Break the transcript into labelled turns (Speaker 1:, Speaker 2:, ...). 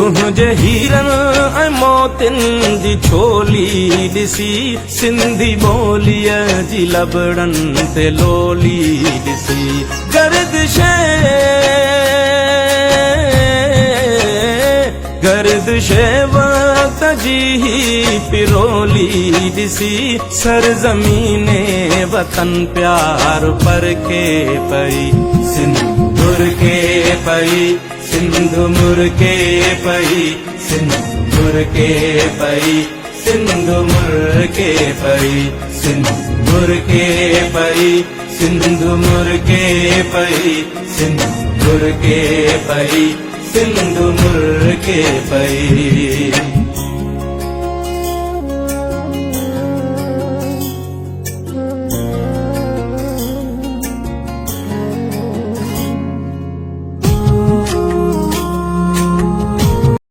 Speaker 1: तुंहिंजे हीरनि ऐं मोतियुनि जी छोली ॾिसी सिंधी ॿोलीअ जी लबड़नि ते लोली ॾिसी गर्दिशे वक्त जी पिरोली ॾिसी सरज़मीने वतन प्यार पर के पई सिंध मुर्के पई सिंध मुर्के पई सिंध मुर्के पई सिंध मुर्के पई सिंध मुर्के पई सिंध मुर्के पई सिंध मुर्के पई सिंध मुर्के पई।